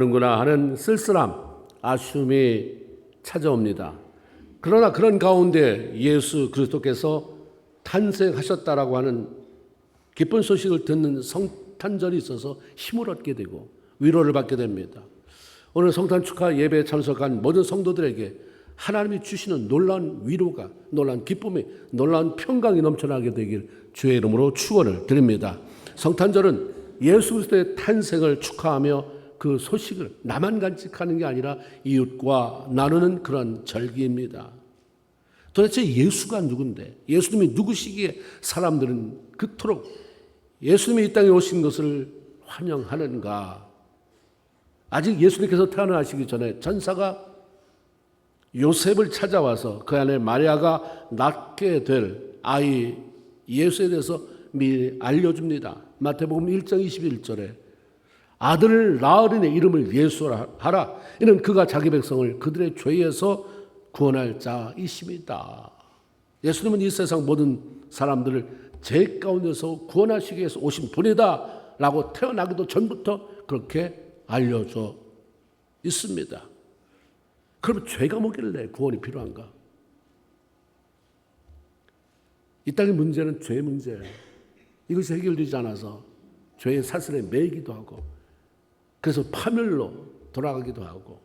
는구나 하는 쓸쓸함, 아쉬움이 찾아옵니다. 그러나 그런 가운데 예수 그리스도께서 탄생하셨다라고 하는 기쁜 소식을 듣는 성탄절이 있어서 힘을 얻게 되고 위로를 받게 됩니다. 오늘 성탄 축하 예배에 참석한 모든 성도들에게 하나님이 주시는 놀라운 위로가, 놀라운 기쁨이, 놀라운 평강이 넘쳐나게 되길 주의 이름으로 축원을 드립니다. 성탄절은 예수 그리스도의 탄생을 축하하며 그 소식을 나만 간직하는 게 아니라 이웃과 나누는 그런 절기입니다. 도대체 예수가 누군데, 예수님이 누구시기에 사람들은 그토록 예수님이 이 땅에 오신 것을 환영하는가? 아직 예수님께서 태어나시기 전에 전사가 요셉을 찾아와서 그 안에 마리아가 낳게 될 아이 예수에 대해서 미리 알려줍니다. 마태복음 1장 21절에 아들을 낳으리니 이름을 예수라 하라. 이는 그가 자기 백성을 그들의 죄에서 구원할 자이십니다. 예수님은 이 세상 모든 사람들을 죄 가운데서 구원하시기 위해서 오신 분이다 라고 태어나기도 전부터 그렇게 알려져 있습니다. 그러면 죄가 뭐길래 구원이 필요한가? 이 땅의 문제는 죄의 문제예요. 이것이 해결되지 않아서 죄의 사슬에 매이기도 하고 그래서 파멸로 돌아가기도 하고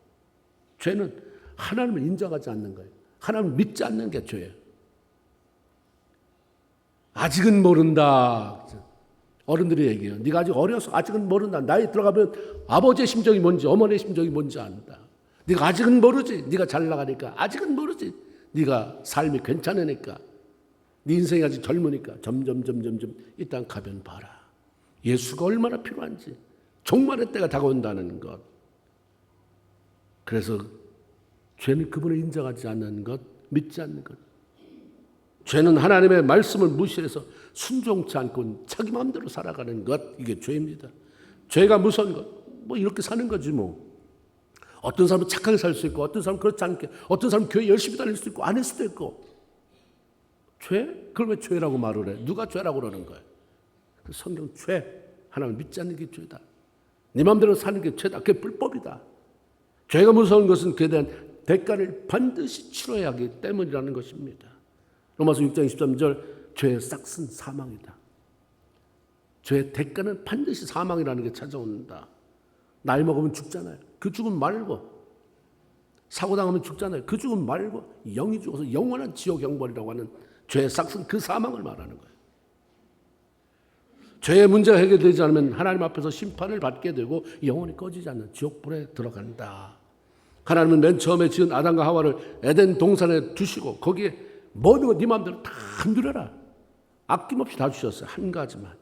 죄는 하나님을 인정하지 않는 거예요. 하나님을 믿지 않는 게 죄예요. 아직은 모른다. 어른들이 얘기해요. 네가 아직 어려서 아직은 모른다. 나이 들어가면 아버지의 심정이 뭔지 어머니의 심정이 뭔지 안다. 네가 아직은 모르지. 네가 잘 나가니까 아직은 모르지. 네가 삶이 괜찮으니까 네 인생이 아직 젊으니까 점점 이 땅 가면 봐라. 예수가 얼마나 필요한지 종말의 때가 다가온다는 것. 그래서 죄는 그분을 인정하지 않는 것, 믿지 않는 것. 죄는 하나님의 말씀을 무시해서 순종치 않고 자기 마음대로 살아가는 것. 이게 죄입니다. 죄가 무서운 것. 뭐 이렇게 사는 거지 뭐. 어떤 사람은 착하게 살 수 있고 어떤 사람은 그렇지 않게, 어떤 사람은 교회 열심히 다닐 수도 있고 안 할 수도 있고. 죄? 그걸 왜 죄라고 말을 해? 누가 죄라고 그러는 거야? 성경 죄. 하나님을 믿지 않는 게 죄다. 네 마음대로 사는 게 죄다. 그게 불법이다. 죄가 무서운 것은 그에 대한 대가를 반드시 치러야 하기 때문이라는 것입니다. 로마서 6장 23절 죄의 싹은 사망이다. 죄의 대가는 반드시 사망이라는 게 찾아온다. 나이 먹으면 죽잖아요. 그 죽음 말고 사고 당하면 죽잖아요. 그 죽음 말고 영이 죽어서 영원한 지옥 형벌이라고 하는 죄의 싹은 그 사망을 말하는 거예요. 죄의 문제가 해결되지 않으면 하나님 앞에서 심판을 받게 되고 영원히 꺼지지 않는 지옥불에 들어간다. 하나님은 맨 처음에 지은 아담과 하와를 에덴 동산에 두시고 거기에 모든 것 네 마음대로 다 누려라. 아낌없이 다 주셨어요. 한 가지만.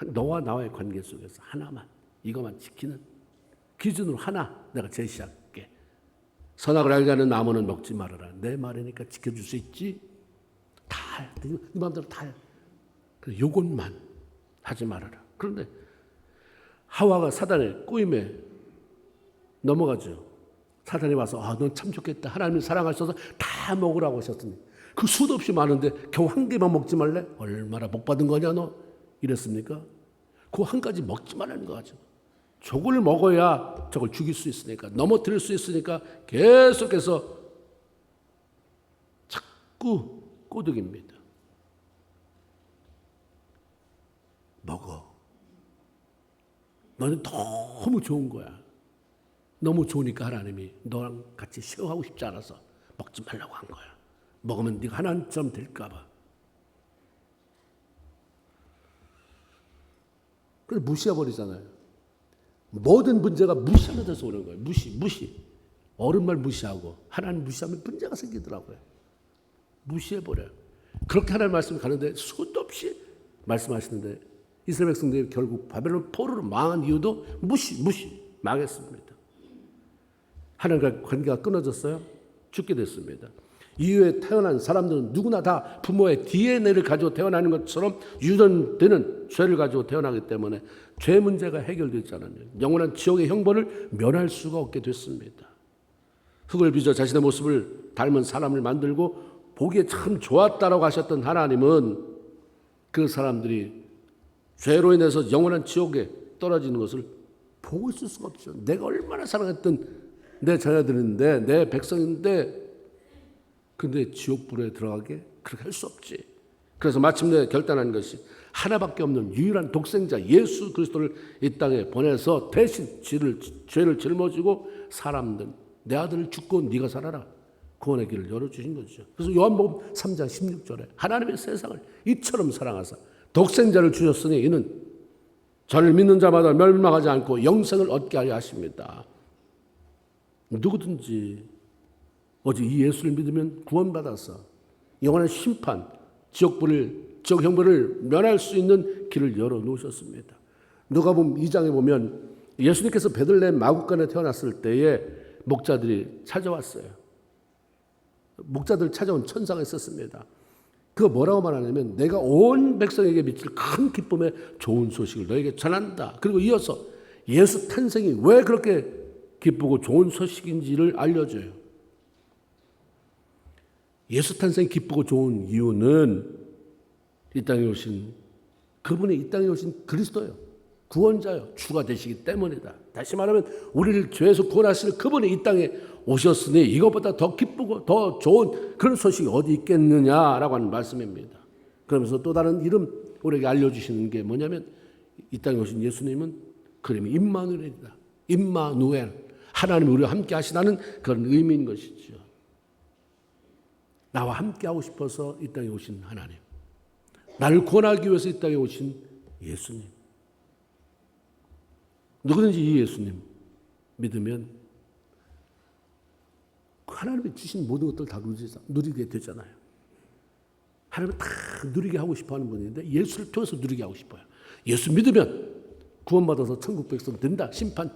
너와 나와의 관계 속에서 하나만, 이것만 지키는 기준으로 하나 내가 제시할게. 선악을 알게 하는 나무는 먹지 말아라. 내 말이니까 지켜줄 수 있지. 다 해. 네 마음대로 다 해. 요것만 하지 말아라. 그런데 하와가 사단의 꼬임에 넘어가죠. 사단이 와서 넌 참 좋겠다. 하나님이 사랑하셔서 다 먹으라고 하셨더니 그 수도 없이 많은데 겨우 한 개만 먹지 말래? 얼마나 복 받은 거냐 너? 이랬습니까? 그 한 가지 먹지 말라는 거죠. 저걸 먹어야 저걸 죽일 수 있으니까, 넘어뜨릴 수 있으니까 계속해서 자꾸 꼬드깁니다. 먹어. 너는 너무 좋은 거야. 너무 좋으니까 하나님이 너랑 같이 쉐어하고 싶지 않아서 먹지 말라고 한 거야. 먹으면 네가 하나님처럼 될까 봐. 그래서 무시해버리잖아요. 모든 문제가 무시하면서 오는 거예요. 무시. 어른 말 무시하고 하나님 무시하면 문제가 생기더라고요. 무시해버려요. 그렇게 하나님 말씀 가는데 수도 없이 말씀하시는데 이스라엘 백성들이 결국 바벨론 포로로 망한 이유도 무시 망했습니다. 하나님과 관계가 끊어졌어요. 죽게 됐습니다. 이후에 태어난 사람들은 누구나 다 부모의 DNA를 가지고 태어나는 것처럼 유전되는 죄를 가지고 태어나기 때문에 죄 문제가 해결되지 않으면 영원한 지옥의 형벌을 면할 수가 없게 됐습니다. 흙을 빚어 자신의 모습을 닮은 사람을 만들고 보기에 참 좋았다라고 하셨던 하나님은 그 사람들이 죄로 인해서 영원한 지옥에 떨어지는 것을 보고 있을 수가 없죠. 내가 얼마나 사랑했던 내 자녀들인데, 내 백성인데, 근데 지옥불에 들어가게 그렇게 할 수 없지. 그래서 마침내 결단한 것이 하나밖에 없는 유일한 독생자 예수 그리스도를 이 땅에 보내서 대신 죄를 짊어지고 사람들, 내 아들을 죽고 네가 살아라, 구원의 길을 열어주신 거죠. 그래서 요한복음 3장 16절에 하나님의 세상을 이처럼 사랑하사 독생자를 주셨으니 이는 저를 믿는 자마다 멸망하지 않고 영생을 얻게 하려 하십니다. 누구든지 오직 이 예수를 믿으면 구원받아서 영원한 심판, 지옥 형벌을 면할 수 있는 길을 열어놓으셨습니다. 누가복음 2장에 보면 예수님께서 베들레헴 마구간에 태어났을 때에 목자들이 찾아왔어요. 목자들 찾아온 천사가 있었습니다. 그거 뭐라고 말하냐면 내가 온 백성에게 미칠 큰 기쁨의 좋은 소식을 너에게 전한다. 그리고 이어서 예수 탄생이 왜 그렇게 기쁘고 좋은 소식인지를 알려줘요. 예수 탄생이 기쁘고 좋은 이유는 이 땅에 오신 그분이 이 땅에 오신 그리스도예요. 구원자요. 주가 되시기 때문이다. 다시 말하면 우리를 죄에서 구원하실 그분이 이 땅에 오셨으니 이것보다 더 기쁘고 더 좋은 그런 소식이 어디 있겠느냐라고 하는 말씀입니다. 그러면서 또 다른 이름 우리에게 알려주시는 게 뭐냐면 이 땅에 오신 예수님은 그 이름이 임마누엘이다. 임마누엘. 하나님이 우리와 함께 하시다는 그런 의미인 것이죠. 나와 함께 하고 싶어서 이 땅에 오신 하나님. 나를 구원하기 위해서 이 땅에 오신 예수님. 누구든지 이 예수님 믿으면 하나님이 주신 모든 것들을 다 누리게 되잖아요. 하나님은 다 누리게 하고 싶어하는 분인데 예수를 통해서 누리게 하고 싶어요. 예수 믿으면 구원받아서 천국 백성 된다. 심판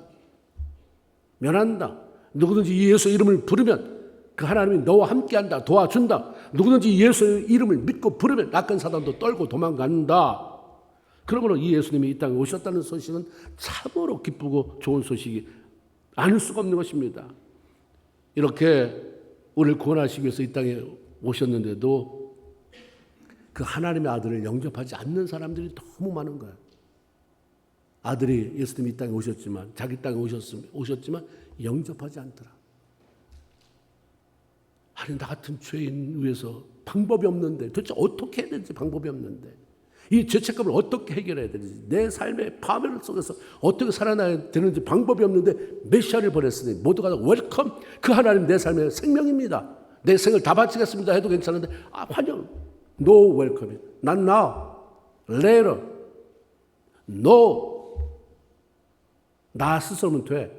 면한다. 누구든지 이 예수 이름을 부르면 그 하나님이 너와 함께한다. 도와준다. 누구든지 예수 이름을 믿고 부르면 악한 사단도 떨고 도망간다. 그러므로 이 예수님이 이 땅에 오셨다는 소식은 참으로 기쁘고 좋은 소식이 아닐 수가 없는 것입니다. 이렇게 우리를 구원하시기 위해서 이 땅에 오셨는데도 그 하나님의 아들을 영접하지 않는 사람들이 너무 많은 거예요. 아들이 예수님이 이 땅에 오셨지만 자기 땅에 오셨지만 영접하지 않더라. 아니 나 같은 죄인 위해서 방법이 없는데 도대체 어떻게 해야 되는지 방법이 없는데 이 죄책감을 어떻게 해결해야 되는지 내 삶의 파멸 속에서 어떻게 살아나야 되는지 방법이 없는데 메시아를 보냈으니 모두가 웰컴. 그 하나님 내 삶의 생명입니다. 내 생을 다 바치겠습니다 해도 괜찮은데 환영. No welcome. Not now. Later. No. 나 스스로는 돼.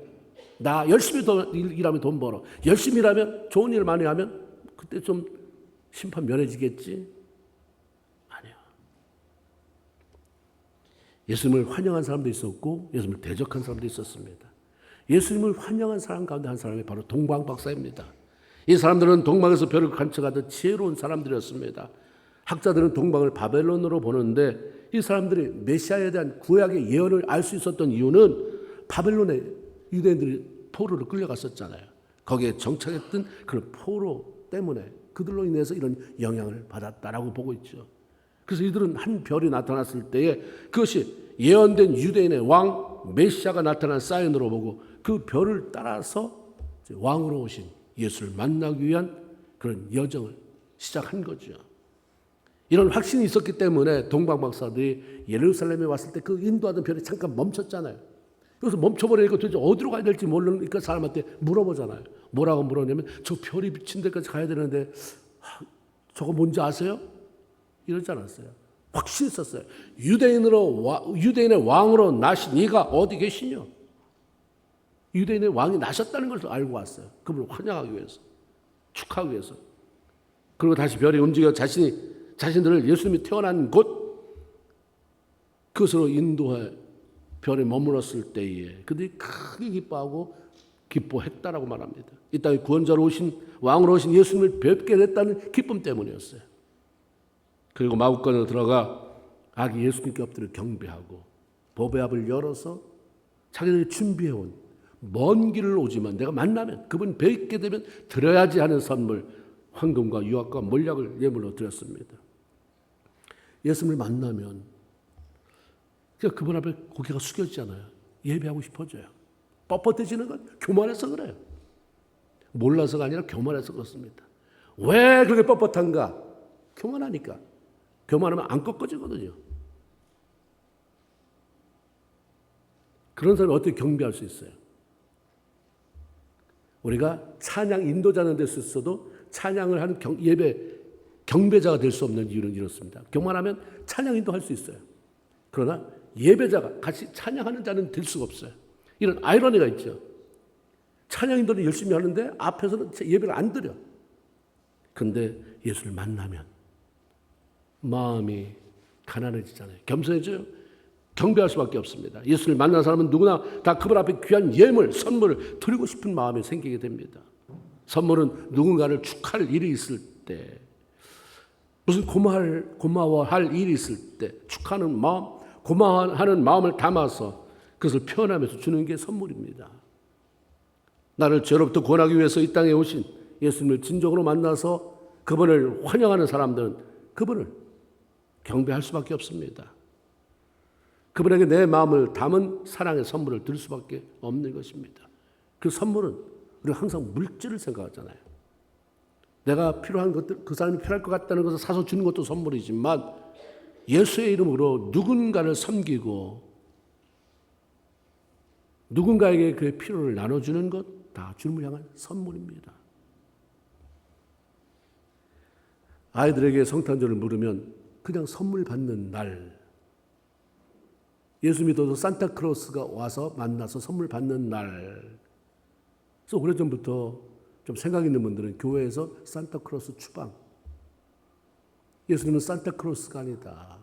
나 열심히 일하면 돈 벌어. 열심히 일하면 좋은 일 많이 하면 그때 좀 심판 면해지겠지? 아니야. 예수님을 환영한 사람도 있었고 예수님을 대적한 사람도 있었습니다. 예수님을 환영한 사람 가운데 한 사람이 바로 동방 박사입니다. 이 사람들은 동방에서 별을 관측하던 지혜로운 사람들이었습니다. 학자들은 동방을 바벨론으로 보는데 이 사람들이 메시아에 대한 구약의 예언을 알 수 있었던 이유는 바벨론에 유대인들이 포로로 끌려갔었잖아요. 거기에 정착했던 그런 포로 때문에 그들로 인해서 이런 영향을 받았다라고 보고 있죠. 그래서 이들은 한 별이 나타났을 때에 그것이 예언된 유대인의 왕 메시아가 나타난 사인으로 보고 그 별을 따라서 왕으로 오신 예수를 만나기 위한 그런 여정을 시작한 거죠. 이런 확신이 있었기 때문에 동방 박사들이 예루살렘에 왔을 때 그 인도하던 별이 잠깐 멈췄잖아요. 그래서 멈춰버리니까 도대체 어디로 가야 될지 모르니까 사람한테 물어보잖아요. 뭐라고 물었냐면 저 별이 비친 데까지 가야 되는데 저거 뭔지 아세요? 이러지 않았어요. 확신이 있었어요. 유대인의 왕으로 나신 이가 어디 계시냐? 유대인의 왕이 나셨다는 것을 알고 왔어요. 그분을 환영하기 위해서, 축하하기 위해서. 그리고 다시 별이 움직여 자신들을 예수님이 태어난 곳 그것으로 인도해 별에 머물렀을 때에 그들이 크게 기뻐하고 기뻐했다라고 말합니다. 이 땅에 구원자로 오신 왕으로 오신 예수님을 뵙게 됐다는 기쁨 때문이었어요. 그리고 마구간으로 들어가 아기 예수님께 엎드려 경배하고 법의 앞을 열어서 자기들이 준비해온 먼 길을 오지만 내가 만나면 그분 뵙게 되면 드려야지 하는 선물 황금과 유황과 몰약을 예물로 드렸습니다. 예수님을 만나면 그분 앞에 고개가 숙여지잖아요. 예배하고 싶어져요. 뻣뻣해지는 건 교만해서 그래요. 몰라서가 아니라 교만해서 그렇습니다. 왜 그렇게 뻣뻣한가? 교만하니까. 교만하면 안 꺾어지거든요. 그런 사람이 어떻게 경배할 수 있어요? 우리가 찬양 인도자는 될 수 있어도 찬양을 하는 예배 경배자가 될 수 없는 이유는 이렇습니다. 교만하면 찬양 인도할 수 있어요. 그러나 예배자가 같이 찬양하는 자는 될 수가 없어요. 이런 아이러니가 있죠. 찬양 인도를 열심히 하는데 앞에서는 예배를 안 드려. 그런데 예수를 만나면 마음이 가난해지잖아요. 겸손해져요. 경배할 수밖에 없습니다. 예수를 만난 사람은 누구나 다 그분 앞에 귀한 예물, 선물을 드리고 싶은 마음이 생기게 됩니다. 선물은 누군가를 축하할 일이 있을 때, 무슨 고마워할 일이 있을 때 축하하는 마음, 고마워하는 마음을 담아서 그것을 표현하면서 주는 게 선물입니다. 나를 죄로부터 구원하기 위해서 이 땅에 오신 예수님을 진정으로 만나서 그분을 환영하는 사람들은 그분을 경배할 수밖에 없습니다. 그분에게 내 마음을 담은 사랑의 선물을 드릴 수밖에 없는 것입니다. 그 선물은 우리가 항상 물질을 생각하잖아요. 내가 필요한 것들, 그 사람이 필요할 것 같다는 것을 사서 주는 것도 선물이지만 예수의 이름으로 누군가를 섬기고 누군가에게 그의 필요를 나눠주는 것 다 주님을 향한 선물입니다. 아이들에게 성탄절을 물으면 그냥 선물 받는 날, 예수 믿어도 산타클로스가 와서 만나서 선물 받는 날. 그래서 오래전부터 좀 생각 있는 분들은 교회에서 산타클로스 추방. 예수님은 산타클로스가 아니다.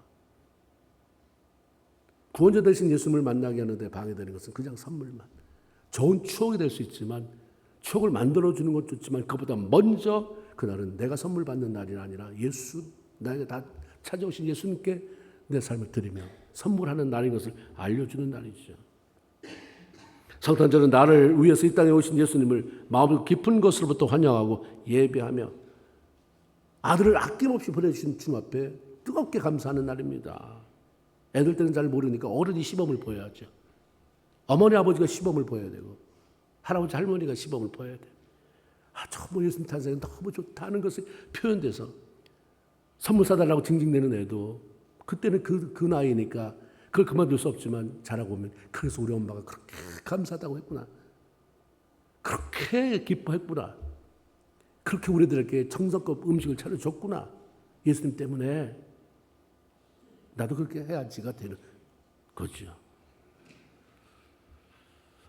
구원자 되신 예수님을 만나게 하는데 방해되는 것은 그냥 선물만. 좋은 추억이 될 수 있지만 추억을 만들어주는 것도 좋지만 그보다 먼저 그날은 내가 선물 받는 날이 아니라 예수, 나에게 다 찾아오신 예수님께 내 삶을 드리며 선물하는 날인 것을 알려주는 날이죠. 성탄절은 나를 위해서 이 땅에 오신 예수님을 마음 깊은 것으로부터 환영하고 예배하며 아들을 아낌없이 보내주신 주님 앞에 뜨겁게 감사하는 날입니다. 애들 때는 잘 모르니까 어른이 시범을 보여야죠. 어머니 아버지가 시범을 보여야 되고 할아버지 할머니가 시범을 보여야 돼요. 정말 예수님 탄생이 너무 좋다는 것이 표현돼서 선물 사달라고 징징대는 애도 그때는 그 나이니까 그걸 그만둘 수 없지만 자라고 보면 그래서 우리 엄마가 그렇게 감사하다고 했구나. 그렇게 기뻐했구나. 그렇게 우리들에게 정성껏 음식을 차려줬구나. 예수님 때문에 나도 그렇게 해야지가 되는 거죠.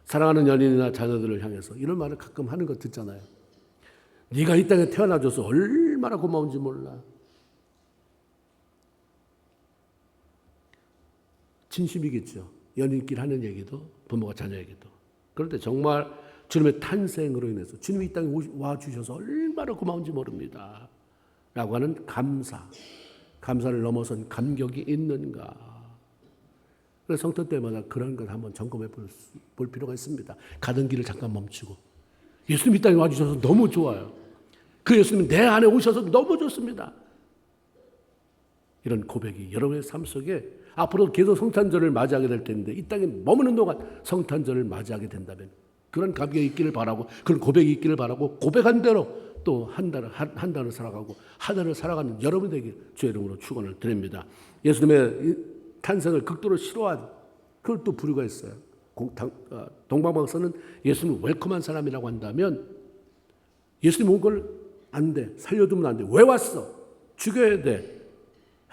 사랑하는 연인이나 자녀들을 향해서 이런 말을 가끔 하는 거 듣잖아요. 네가 이 땅에 태어나줘서 얼마나 고마운지 몰라. 진심이겠죠. 연인끼리 하는 얘기도 부모가 자녀에게도. 그런데 정말 주님의 탄생으로 인해서 주님이 이 땅에 와주셔서 얼마나 고마운지 모릅니다. 라고 하는 감사를 넘어선 감격이 있는가. 그래서 성탄 때마다 그런 걸 한번 점검해 볼 필요가 있습니다. 가던 길을 잠깐 멈추고 예수님 이 땅에 와주셔서 너무 좋아요. 그 예수님이 내 안에 오셔서 너무 좋습니다. 이런 고백이 여러분의 삶 속에 앞으로 계속 성탄절을 맞이하게 될 텐데 이 땅에 머무는 동안 성탄절을 맞이하게 된다면 그런 감격이 있기를 바라고 그런 고백이 있기를 바라고 고백한 대로 또 한 달을 살아가고 한 해를 살아가는 여러분 되길 주의 이름으로 축원을 드립니다. 예수님의 탄생을 극도로 싫어한 그걸 또 부류가 있어요. 동방박사는 예수님을 웰컴한 사람이라고 한다면 예수님 온 걸 안 돼. 살려두면 안 돼. 왜 왔어? 죽여야 돼.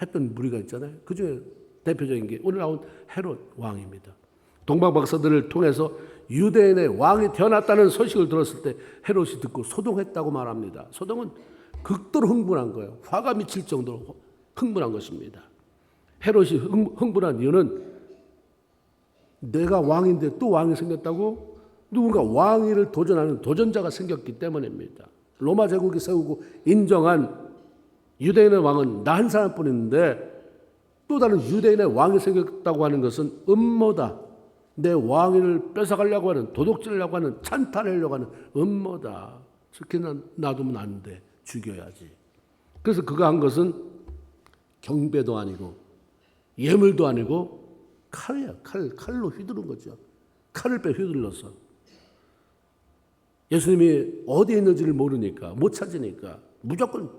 했던 무리가 있잖아요. 그중에 대표적인 게 오늘 나온 헤롯 왕입니다. 동방박사들을 통해서 유대인의 왕이 태어났다는 소식을 들었을 때 헤롯이 듣고 소동했다고 말합니다. 소동은 극도로 흥분한 거예요. 화가 미칠 정도로 흥분한 것입니다. 헤롯이 흥분한 이유는 내가 왕인데 또 왕이 생겼다고 누군가 왕위를 도전하는 도전자가 생겼기 때문입니다. 로마 제국이 세우고 인정한 유대인의 왕은 나 한 사람뿐인데 또 다른 유대인의 왕이 생겼다고 하는 것은 음모다. 내 왕위를 뺏어가려고 하는 도둑질하려고 하는 찬탈하려고 하는 음모다. 그렇게 놔두면 안 돼. 죽여야지. 그래서 그가 한 것은 경배도 아니고 예물도 아니고 칼이야. 칼로 휘두른 거죠. 칼을 빼 휘둘러서 예수님이 어디에 있는지를 모르니까 못 찾으니까 무조건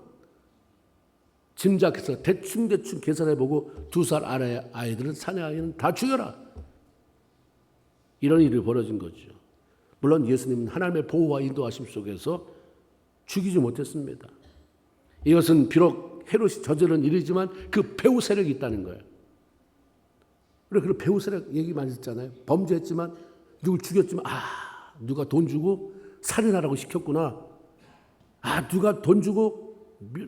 짐작해서 대충 계산해보고 2살 아래 아이들은 사내 아이는 다 죽여라. 이런 일이 벌어진 거죠. 물론 예수님은 하나님의 보호와 인도하심 속에서 죽이지 못했습니다. 이것은 비록 헤롯이 저지른 일이지만 그 배후 세력이 있다는 거예요. 그리고 그 배후 세력 얘기 많이 듣잖아요. 범죄했지만 누굴 죽였지만 누가 돈 주고 살인하라고 시켰구나. 누가 돈 주고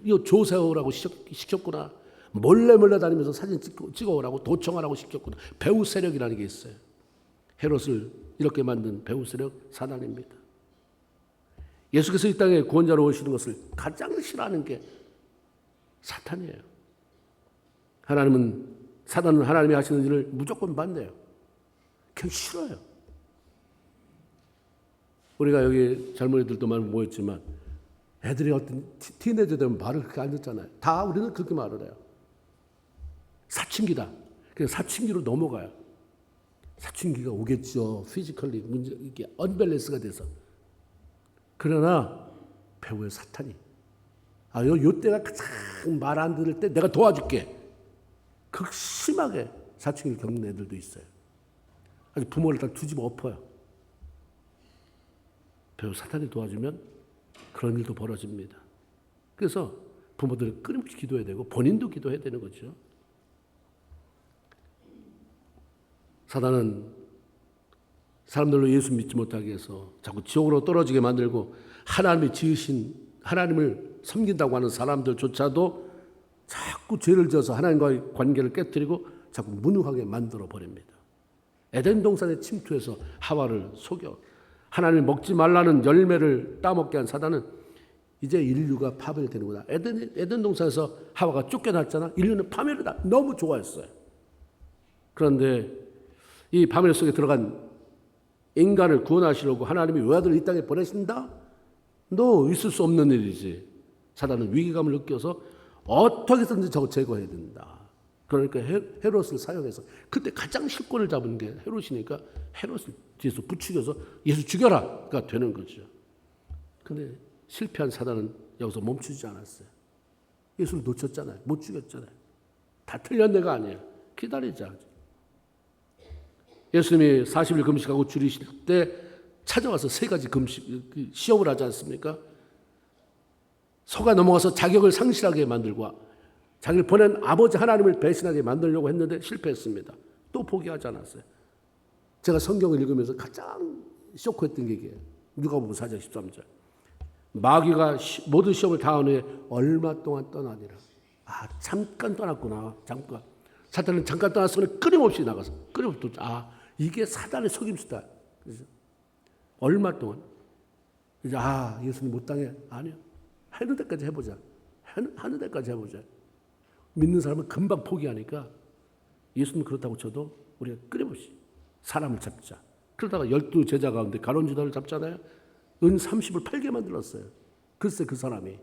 이거 조세호라고 시켰구나. 몰래 다니면서 사진 찍어오라고 도청하라고 시켰구나. 배후 세력이라는 게 있어요. 헤롯을 이렇게 만든 배후 세력 사단입니다. 예수께서 이 땅에 구원자로 오시는 것을 가장 싫어하는 게 사탄이에요. 사단은 하나님이 하시는 일을 무조건 반대해요. 그냥 싫어요. 우리가 여기 젊은이들도 많이 모였지만 애들이 어떤 티네이저 되면 말을 그렇게 안 듣잖아요. 다 우리는 그렇게 말을 해요. 사춘기다. 그래서 사춘기로 넘어가요. 사춘기가 오겠죠. 피지컬리 문제 이게 언밸런스가 돼서. 그러나 배후의 사탄이 요 때가 가장 말 안 들을 때 내가 도와줄게. 극심하게 사춘기를 겪는 애들도 있어요. 아주 부모를 다 뒤집어 엎어요. 배후 사탄이 도와주면 그런 일도 벌어집니다. 그래서 부모들은 끊임없이 기도해야 되고 본인도 기도해야 되는 거죠. 사단은 사람들로 예수 믿지 못하게 해서 자꾸 지옥으로 떨어지게 만들고 하나님이 지으신 하나님을 섬긴다고 하는 사람들조차도 자꾸 죄를 지어서 하나님과의 관계를 깨뜨리고 자꾸 무능하게 만들어 버립니다. 에덴 동산에 침투해서 하와를 속여 하나님이 먹지 말라는 열매를 따먹게 한 사단은 이제 인류가 파멸되는구나. 에덴 동산에서 하와가 쫓겨났잖아. 인류는 파멸을 너무 좋아했어요. 그런데 이 파멸 속에 들어간 인간을 구원하시려고 하나님이 외아들을 이 땅에 보내신다? 너 있을 수 없는 일이지. 사단은 위기감을 느껴서 어떻게 해서든지 저거 제거해야 된다. 그러니까 헤롯을 사용해서 그때 가장 실권을 잡은 게 헤롯이니까 헤롯을 뒤에서 부추겨서 예수 죽여라가 되는 거죠. 그런데 실패한 사단은 여기서 멈추지 않았어요. 예수를 놓쳤잖아요. 못 죽였잖아요. 다 틀린 데가 아니에요. 기다리자. 예수님이 40일 금식하고 줄이실 때 찾아와서 3가지 금식 시험을 하지 않습니까? 속아 넘어가서 자격을 상실하게 만들고 자기를 보낸 아버지 하나님을 배신하게 만들려고 했는데 실패했습니다. 또 포기하지 않았어요. 제가 성경을 읽으면서 가장 쇼크했던 게 이게 누가복음 4장 13절. 마귀가 모든 시험을 다한 후에 얼마 동안 떠나니라. 잠깐 떠났구나. 잠깐. 사탄은 잠깐 떠났으면 끊임없이 나가서 끊임없이 이게 사단의 속임수다. 그래서 얼마 동안 이제 예수님 못 당해. 아니요. 하는 데까지 해보자. 하는 데까지 해보자. 믿는 사람은 금방 포기하니까 예수님 그렇다고 쳐도 우리가 끊임없이 사람을 잡자. 그러다가 12제자 가운데 가론유다를 잡잖아요. 은 30을 팔게 만들었어요. 글쎄 그 사람이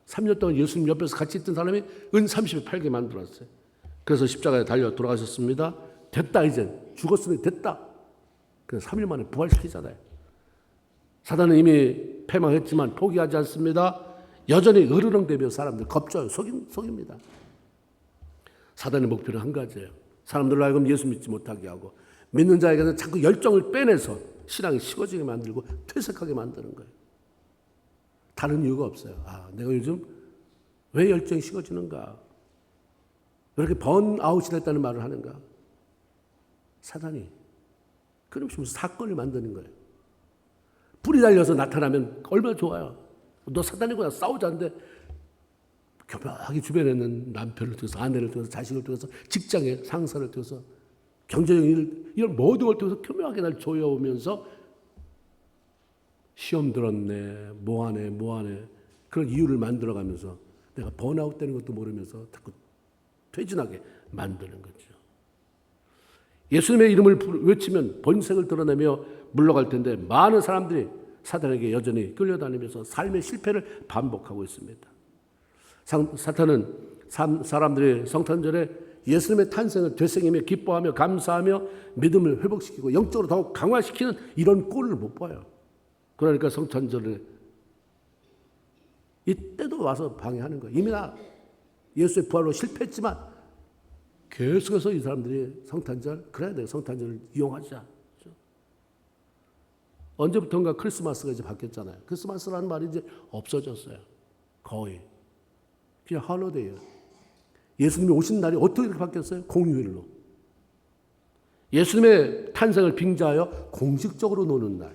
3년 동안 예수님 옆에서 같이 있던 사람이 은 30을 팔게 만들었어요. 그래서 십자가에 달려 돌아가셨습니다. 됐다 이제 죽었으니 됐다. 그래서 3일 만에 부활시키잖아요. 사단은 이미 패망했지만 포기하지 않습니다. 여전히 으르렁대며 사람들 겁줘요. 속입니다. 사단의 목표는 한 가지예요. 사람들로 하여금 예수 믿지 못하게 하고 믿는 자에게는 자꾸 열정을 빼내서 신앙이 식어지게 만들고 퇴색하게 만드는 거예요. 다른 이유가 없어요. 내가 요즘 왜 열정이 식어지는가? 왜 이렇게 번아웃이 됐다는 말을 하는가? 사단이 끊임없이 무슨 사건을 만드는 거예요. 불이 달려서 나타나면 얼마나 좋아요. 너 사단이구나 싸우자는데 교묘하게 주변에 있는 남편을 통해서 아내를 통해서 자식을 통해서 직장의 상사를 통해서 경제적인 일 이런 모든 걸 통해서 교묘하게 날 조여오면서 시험 들었네 뭐하네 그런 이유를 만들어가면서 내가 번아웃 되는 것도 모르면서 자꾸 퇴진하게 만드는 거죠. 예수님의 이름을 외치면 본색을 드러내며 물러갈 텐데 많은 사람들이 사탄에게 여전히 끌려다니면서 삶의 실패를 반복하고 있습니다. 사탄은 사람들이 성탄절에 예수님의 탄생을 되새기며 기뻐하며 감사하며 믿음을 회복시키고 영적으로 더욱 강화시키는 이런 꼴을 못 봐요. 그러니까 성탄절에 이때도 와서 방해하는 거예요. 이미 나 예수의 부활로 실패했지만 계속해서 이 사람들이 성탄절, 그래야 돼요. 성탄절을 이용하자. 언제부턴가 크리스마스가 이제 바뀌었잖아요. 크리스마스라는 말이 이제 없어졌어요. 거의. 그냥 할로데이예요. 예수님이 오신 날이 어떻게 이렇게 바뀌었어요? 공휴일로. 예수님의 탄생을 빙자하여 공식적으로 노는 날,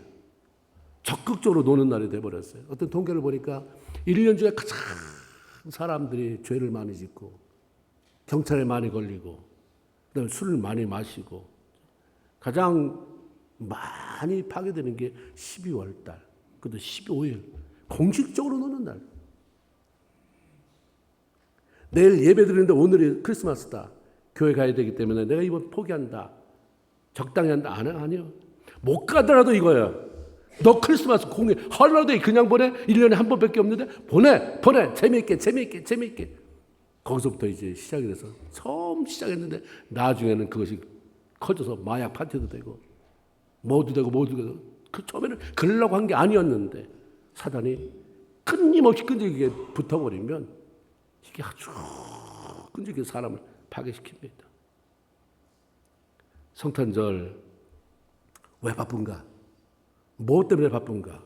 적극적으로 노는 날이 돼버렸어요. 어떤 통계를 보니까 1년 중에 가장 사람들이 죄를 많이 짓고 경찰에 많이 걸리고 그다음에 술을 많이 마시고 가장 많이 파괴되는 게 12월 달, 그것도 15일 공식적으로 노는 날. 내일 예배 드리는데 오늘이 크리스마스다. 교회 가야 되기 때문에 내가 이번 포기한다. 적당히 한다. 아니요. 못 가더라도 이거예요. 너 크리스마스 공휴 헐러데이 그냥 보내? 1년에 한 번밖에 없는데 보내. 재미있게. 거기서부터 이제 시작이 돼서 처음 시작했는데 나중에는 그것이 커져서 마약 파티도 되고 뭐도 되고 그 처음에는 그러려고 한 게 아니었는데 사단이 끊임없이 끈질기게 붙어버리면 이게 아주 끈질기게 사람을 파괴시킵니다. 성탄절 왜 바쁜가? 뭐 때문에 바쁜가?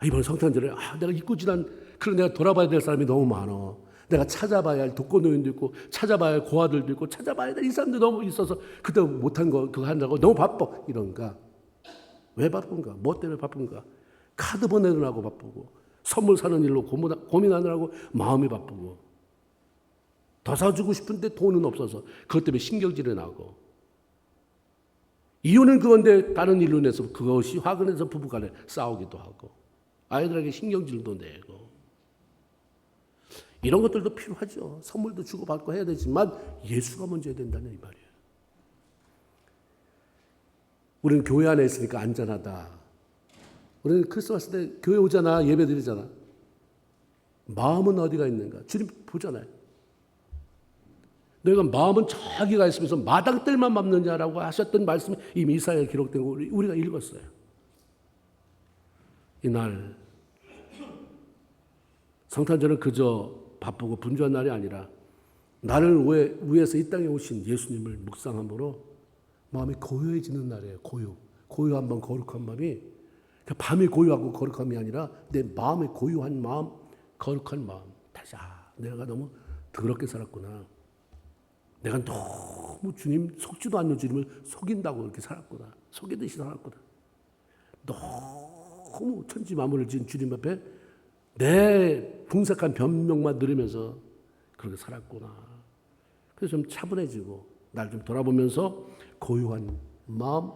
이번 성탄절에 내가 잊고 지난 그런 내가 돌아봐야 될 사람이 너무 많아. 내가 찾아봐야 할 독거노인도 있고 찾아봐야 할 고아들도 있고 찾아봐야 될 이 사람들 너무 있어서 그때 못한 거 그거 한다고 너무 바빠 이런가? 왜 바쁜가? 뭐 때문에 바쁜가? 카드 보내느라고 바쁘고 선물 사는 일로 고민하느라고 마음이 바쁘고 더 사주고 싶은데 돈은 없어서 그것 때문에 신경질이 나고 이유는 그건데 다른 일로 내서 그것이 화가 내서 부부간에 싸우기도 하고 아이들에게 신경질도 내고 이런 것들도 필요하죠. 선물도 주고받고 해야 되지만 예수가 먼저 해야 된다는 이 말이에요. 우리는 교회 안에 있으니까 안전하다. 우리는 크리스마스 때 교회 오잖아. 예배 드리잖아. 마음은 어디가 있는가? 주님 보잖아요. 너희가 마음은 저기가 있으면서 마당들만 밟느냐라고 하셨던 말씀이 이미 이사야에 기록된 거 우리가 읽었어요. 이날 성탄절은 그저 바쁘고 분주한 날이 아니라 나를 위해서 이 땅에 오신 예수님을 묵상함으로 마음이 고요해지는 날이에요. 고요한 마음, 거룩한 마음이 밤이 고요하고 거룩함이 아니라 내 마음의 고요한 마음, 거룩한 마음. 다시 내가 너무 더럽게 살았구나. 내가 너무 주님 속지도 않는 주님을 속인다고 이렇게 살았구나. 속이듯이 살았구나. 너무 천지만물을 지은 주님 앞에 내 궁색한 변명만 들으면서 그렇게 살았구나. 그래서 좀 차분해지고 날 좀 돌아보면서 고요한 마음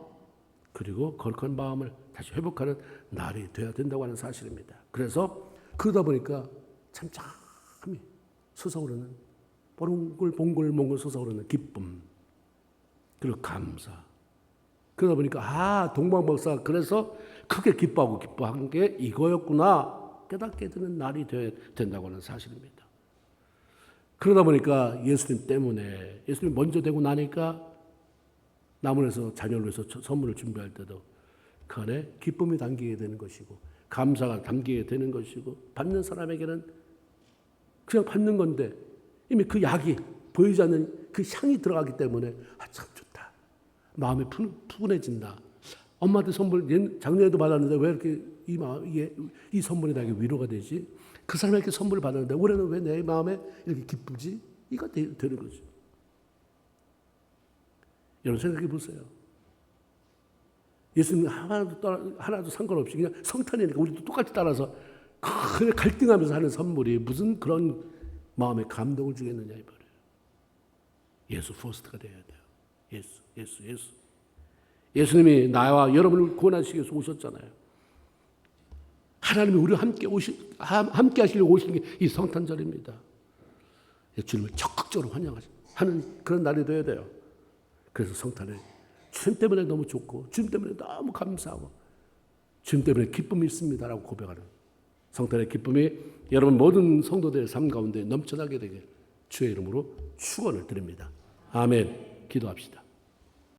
그리고 거룩한 마음을 다시 회복하는 날이 되어야 된다고 하는 사실입니다. 그래서 그러다 보니까 참참히 솟아오르는 봉글봉글 솟아오르는 기쁨 그리고 감사. 그러다 보니까 동방박사가 그래서 크게 기뻐한 게 이거였구나 깨닫게 되는 날이 되어야 된다고 하는 사실입니다. 그러다 보니까 예수님 때문에 예수님 먼저 되고 나니까 나무에서 자녀를 위해서 선물을 준비할 때도 그 안에 기쁨이 담기게 되는 것이고 감사가 담기게 되는 것이고 받는 사람에게는 그냥 받는 건데 이미 그 약이 보이지 않는 그 향이 들어가기 때문에 참 좋다. 마음이 푸근해진다. 엄마한테 선물 작년에도 받았는데 왜 이렇게 이 선물이 나에게 위로가 되지? 그 사람에게 선물을 받았는데 올해는 왜 내 마음에 이렇게 기쁘지? 이거 되는 거죠. 여러분 생각해 보세요. 예수님 하나도 상관없이 그냥 성탄이니까 우리도 똑같이 따라서 그냥 갈등하면서 하는 선물이 무슨 그런 마음에 감동을 주겠느냐 이 말이에요. 예수 퍼스트가 돼야 돼요. 예수. 예수님이 나와 여러분을 구원하시기 위해서 오셨잖아요. 하나님이 우리와 함께 하시려고 오신 게 이 성탄절입니다. 주님을 적극적으로 환영하는 그런 날이 되어야 돼요. 그래서 성탄에 주님 때문에 너무 좋고 주님 때문에 너무 감사하고 주님 때문에 기쁨이 있습니다라고 고백하는 성탄의 기쁨이 여러분 모든 성도들의 삶 가운데 넘쳐나게 되길 주의 이름으로 축원을 드립니다. 아멘. 기도합시다.